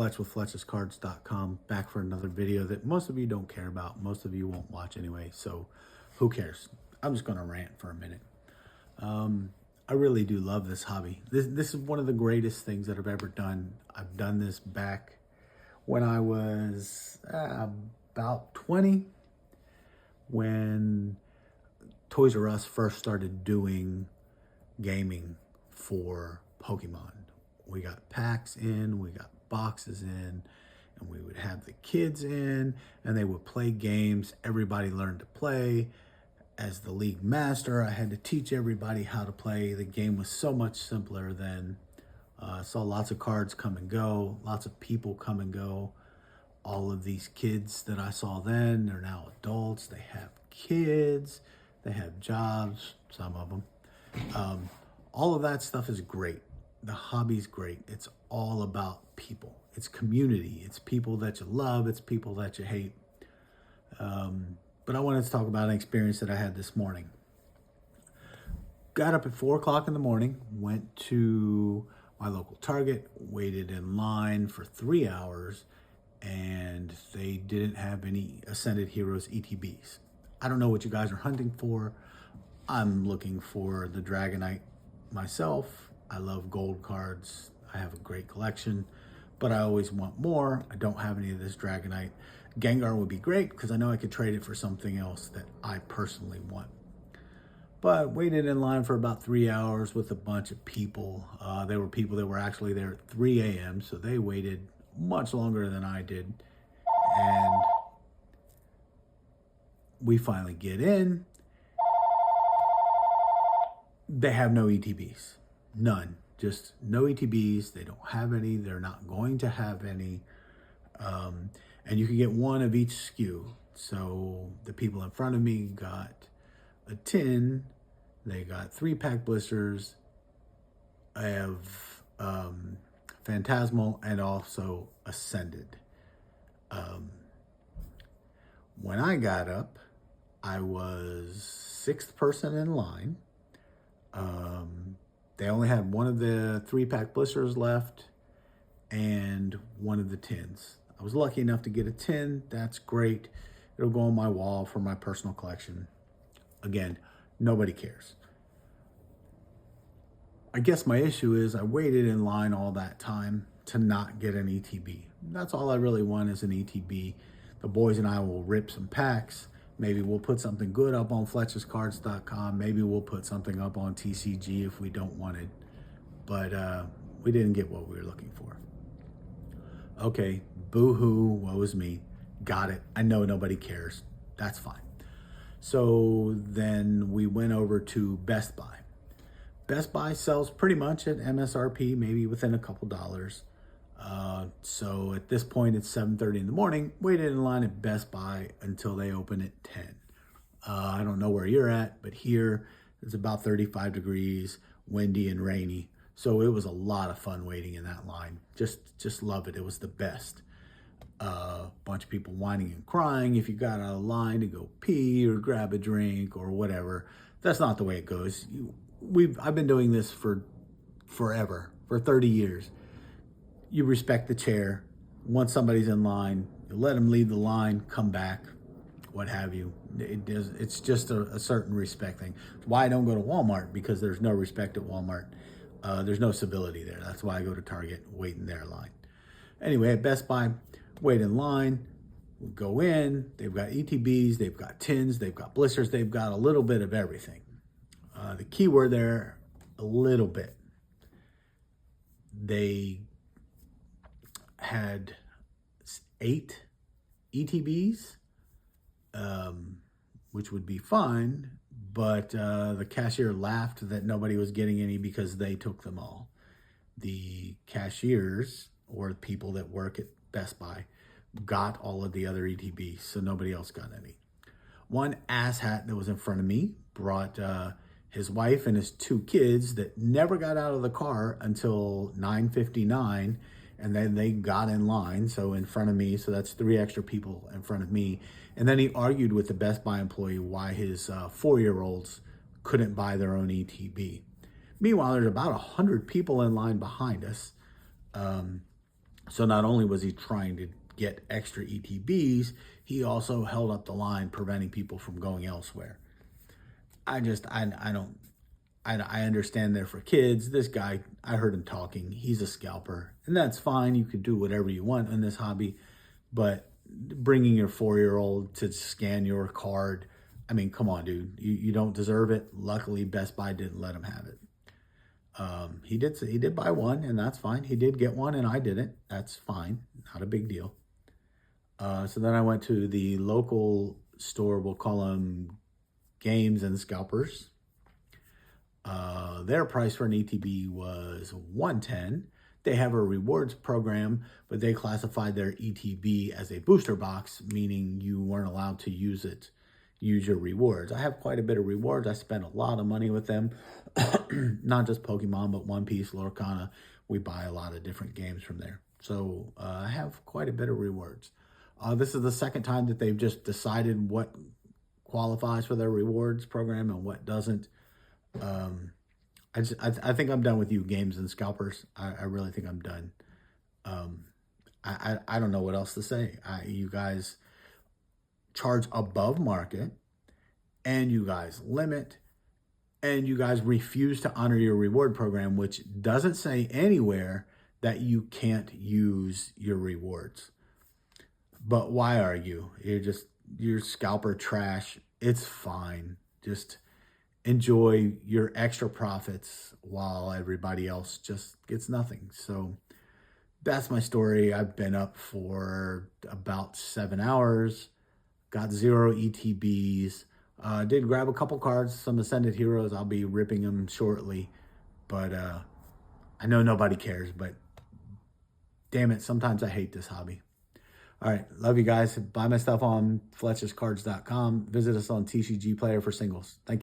Fletch with FletchesCards.com, back for another video that most of you don't care about. Most of you won't watch anyway, so who cares? I'm just gonna rant for a minute. I really do love this hobby. This is one of the greatest things that I've ever done. I've done this back when I was about 20, when Toys R Us first started doing gaming for Pokemon. We got packs in, we got boxes in, and we would have the kids in, and they would play games. Everybody learned to play. As the league master, I had to teach everybody how to play. The game was so much simpler then. Saw lots of cards come and go, lots of people come and go. All of these kids that I saw then, they're now adults. They have kids, they have jobs, some of them. All of that stuff is great. The hobby's great. It's all about people. It's community. It's people that you love. It's people that you hate. But I wanted to talk about an experience that I had this morning. Got up at 4 o'clock in the morning, went to my local Target, waited in line for 3 hours, and they didn't have any Assended Heroes ETBs. I don't know what you guys are hunting for. I'm looking for the Dragonite myself. I love gold cards. I have a great collection, but I always want more. I don't have any of this Dragonite. Gengar would be great because I know I could trade it for something else that I personally want. But waited in line for about 3 hours with a bunch of people. There were people that were actually there at 3 a.m., so they waited much longer than I did. And we finally get in. They have no ETBs. None. Just no ETBs. They don't have any. They're not going to have any. And you can get one of each SKU. So the people in front of me got a tin. They got 3-pack blisters. I have Phantasmal and also Ascended. When I got up, I was 6th person in line. They only had one of the 3-pack blisters left and one of the tins. I was lucky enough to get a tin. That's great. It'll go on my wall for my personal collection. Again, nobody cares. I guess my issue is I waited in line all that time to not get an ETB. That's all I really want is an ETB. The boys and I will rip some packs. Maybe we'll put something good up on FletchesCards.com. Maybe we'll put something up on TCG if we don't want it. But we didn't get what we were looking for. Okay, boo-hoo, woe is me. Got it. I know nobody cares. That's fine. So then we went over to Best Buy. Best Buy sells pretty much at MSRP, maybe within a couple dollars. So at this point, it's 7:30 in the morning. Waited in line at Best Buy until they open at 10. I don't know where you're at, but here it's about 35 degrees, windy and rainy. So it was a lot of fun waiting in that line. Just love it. It was the best. Bunch of people whining and crying if you got out of line to go pee or grab a drink or whatever. That's not the way it goes. I've been doing this for forever, for 30 years. You respect the chair. Once somebody's in line, you let them leave the line, come back, what have you. It's just a certain respect thing. Why I don't go to Walmart, because there's no respect at Walmart. There's no civility there. That's why I go to Target, wait in their line. Anyway, at Best Buy, wait in line, go in. They've got ETBs, they've got tins, they've got blisters, they've got a little bit of everything. The key word there, a little bit. They had 8 ETBs, which would be fine, but the cashier laughed that nobody was getting any because they took them all. The cashiers, or people that work at Best Buy, got all of the other ETBs, so nobody else got any. One asshat that was in front of me brought his wife and his 2 kids that never got out of the car until 9:59, and then they got in line, so in front of me, so that's 3 extra people in front of me. And then he argued with the Best Buy employee why his 4-year-olds couldn't buy their own ETB. Meanwhile, there's about 100 people in line behind us. So not only was he trying to get extra ETBs, he also held up the line, preventing people from going elsewhere. I understand they're for kids. This guy, I heard him talking. He's a scalper, and that's fine. You could do whatever you want in this hobby, but bringing your 4-year-old to scan your card, I mean, come on, dude. You don't deserve it. Luckily, Best Buy didn't let him have it. He did buy one, and that's fine. He did get one, and I didn't. That's fine. Not a big deal. So then I went to the local store. We'll call them Games and Scalpers. Their price for an ETB was $110. They have a rewards program, but they classified their ETB as a booster box, meaning you weren't allowed to use your rewards. I have quite a bit of rewards. I spent a lot of money with them, not just Pokemon, but One Piece, Lorcana. We buy a lot of different games from there. So I have quite a bit of rewards. This is the second time that they've just decided what qualifies for their rewards program and what doesn't. I think I'm done with you, Games and Scalpers. I really think I'm done. I don't know what else to say. You guys charge above market, and you guys limit, and you guys refuse to honor your reward program, which doesn't say anywhere that you can't use your rewards. But why argue? You're scalper trash. It's fine. Just enjoy your extra profits while everybody else just gets nothing. So that's my story. I've been up for about 7 hours, got 0 ETBs. Did grab a couple cards, some Assended Heroes. I'll be ripping them shortly, but I know nobody cares, but damn it, sometimes I hate this hobby. All right, love you guys. Buy my stuff on FletchersCards.com. Visit us on TCG Player for singles. Thank you.